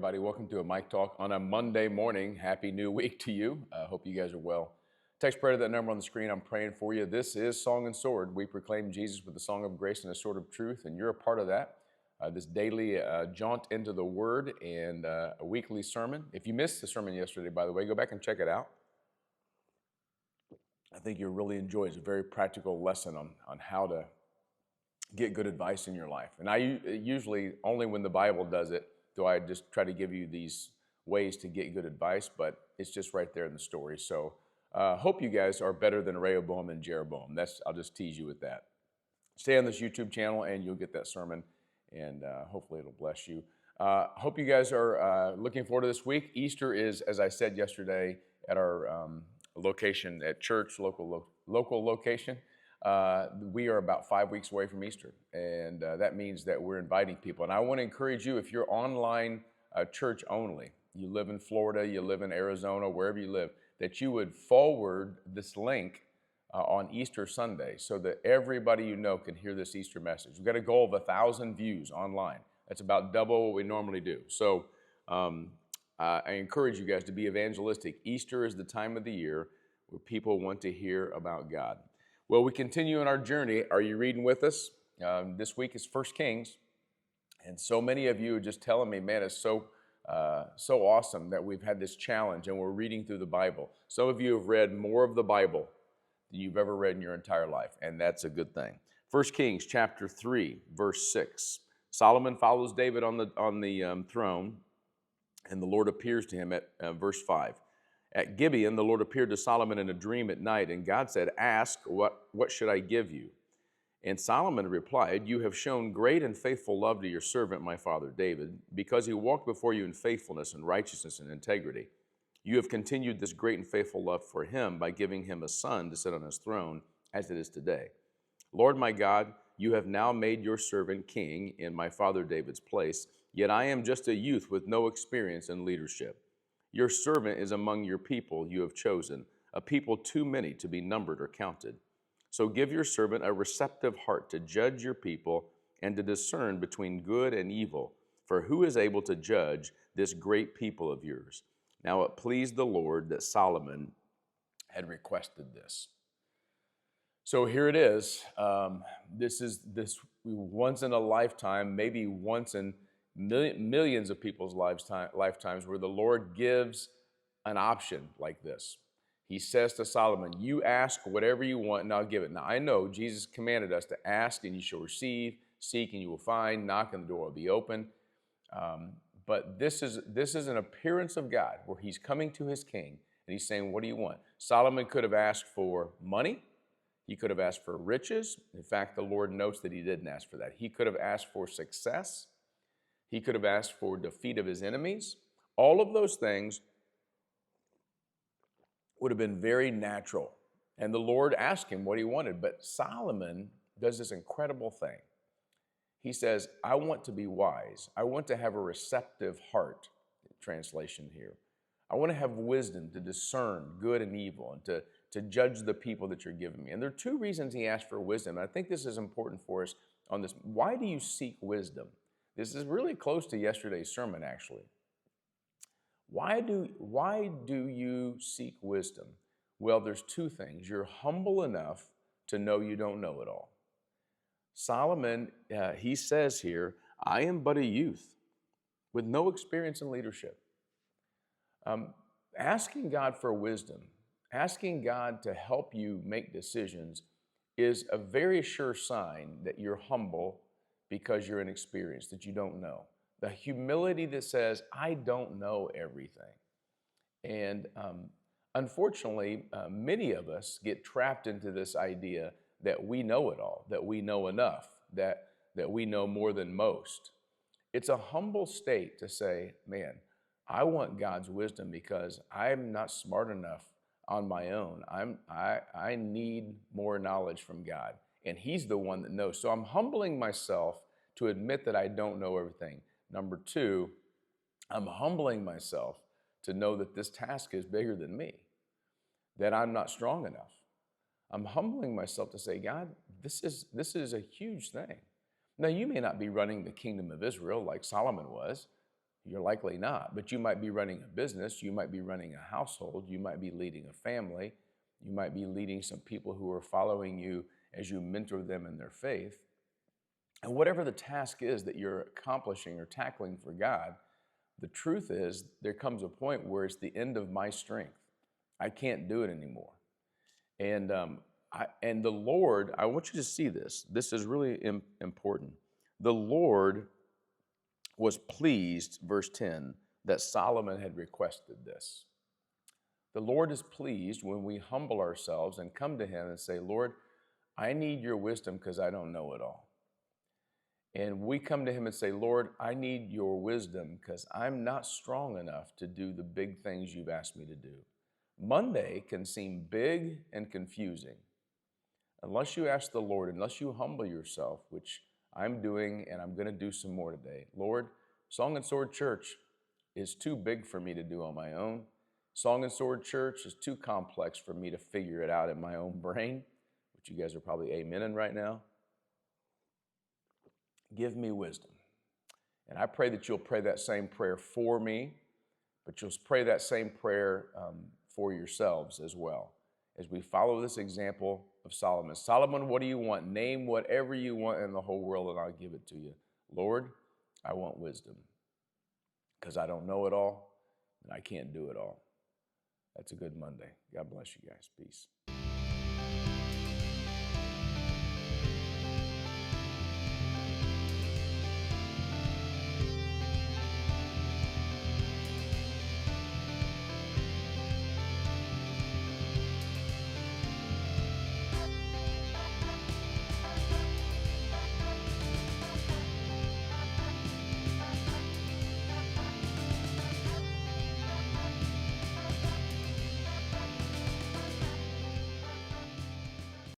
everybody. Welcome to a Mike Talk on a Monday morning. Happy New Week to you. Hope you guys are well. Text prayer to that number on the screen. I'm praying for you. This is Song and Sword. We proclaim Jesus with the song of grace and a sword of truth, and you're a part of that. This daily jaunt into the Word and a weekly sermon. If you missed the sermon yesterday, by the way, go back and check it out. I think you'll really enjoy it. It's a very practical lesson on how to get good advice in your life. And I usually, only when the Bible does it, do I just try to give you these ways to get good advice, but it's just right there in the story. So hope you guys are better than Rehoboam and Jeroboam. I'll just tease you with that. Stay on this YouTube channel and you'll get that sermon, and hopefully it'll bless you. Hope you guys are looking forward to this week. Easter is, as I said yesterday, at our location at church, local location. We are about 5 weeks away from Easter, and that means that we're inviting people. And I want to encourage you, if you're online church only, you live in Florida, you live in Arizona, wherever you live, that you would forward this link on Easter Sunday so that everybody you know can hear this Easter message. We've got a goal of 1,000 views online. That's about double what we normally do. So I encourage you guys to be evangelistic. Easter is the time of the year where people want to hear about God. Well, we continue on our journey. Are you reading with us? This week is 1 Kings, and so many of you are just telling me, man, it's so awesome that we've had this challenge and we're reading through the Bible. Some of you have read more of the Bible than you've ever read in your entire life, and that's a good thing. 1 Kings chapter 3, verse 6. Solomon follows David on the throne, and the Lord appears to him at verse 5. At Gibeon, the Lord appeared to Solomon in a dream at night, and God said, "Ask, what should I give you?" And Solomon replied, "You have shown great and faithful love to your servant, my father David, because he walked before you in faithfulness and righteousness and integrity. You have continued this great and faithful love for him by giving him a son to sit on his throne, as it is today. Lord my God, you have now made your servant king in my father David's place, yet I am just a youth with no experience in leadership. Your servant is among your people you have chosen, a people too many to be numbered or counted. So give your servant a receptive heart to judge your people and to discern between good and evil, for who is able to judge this great people of yours?" Now it pleased the Lord that Solomon had requested this. So here it is. This once in a lifetime, maybe once in millions of people's lifetimes, where the Lord gives an option like this. He says to Solomon, "You ask whatever you want and I'll give it." Now I know Jesus commanded us to ask and you shall receive, seek and you will find, knock and the door will be open. But this is an appearance of God where he's coming to his king and he's saying, "What do you want?" Solomon could have asked for money. He could have asked for riches. In fact, the Lord notes that he didn't ask for that. He could have asked for success. He could have asked for defeat of his enemies. All of those things would have been very natural. And the Lord asked him what he wanted. But Solomon does this incredible thing. He says, "I want to be wise. I want to have a receptive heart," translation here. "I want to have wisdom to discern good and evil and to judge the people that you're giving me." And there are two reasons he asked for wisdom. I think this is important for us on this. Why do you seek wisdom? This is really close to yesterday's sermon, actually. Why do you seek wisdom? Well, there's two things. You're humble enough to know you don't know it all. Solomon, he says here, "I am but a youth with no experience in leadership." Asking God for wisdom, asking God to help you make decisions is a very sure sign that you're humble because you're inexperienced, that you don't know. The humility that says, "I don't know everything." And unfortunately, many of us get trapped into this idea that we know it all, that we know enough, that we know more than most. It's a humble state to say, "Man, I want God's wisdom because I'm not smart enough on my own. I need more knowledge from God, and he's the one that knows." So I'm humbling myself to admit that I don't know everything. Number two, I'm humbling myself to know that this task is bigger than me, that I'm not strong enough. I'm humbling myself to say, "God, this is a huge thing." Now, you may not be running the kingdom of Israel like Solomon was, You're likely not, but you might be running a business, you might be running a household, you might be leading a family, you might be leading some people who are following you as you mentor them in their faith. And whatever the task is that you're accomplishing or tackling for God, the truth is there comes a point where it's the end of my strength. I can't do it anymore. And the Lord, I want you to see this. This is really important. The Lord was pleased, verse 10, that Solomon had requested this. The Lord is pleased when we humble ourselves and come to him and say, Lord, I need your wisdom because I don't know it all. And we come to him and say, Lord, I need your wisdom because I'm not strong enough to do the big things you've asked me to do. Monday can seem big and confusing. Unless you ask the Lord, unless you humble yourself, which I'm doing and I'm going to do some more today. Lord, Song and Sword Church is too big for me to do on my own. Song and Sword Church is too complex for me to figure it out in my own brain, which you guys are probably amening right now. Give me wisdom. And I pray that you'll pray that same prayer for me, but you'll pray that same prayer for yourselves as well, as we follow this example of Solomon. Solomon, what do you want? Name whatever you want in the whole world and I'll give it to you. Lord, I want wisdom because I don't know it all and I can't do it all. That's a good Monday. God bless you guys. Peace.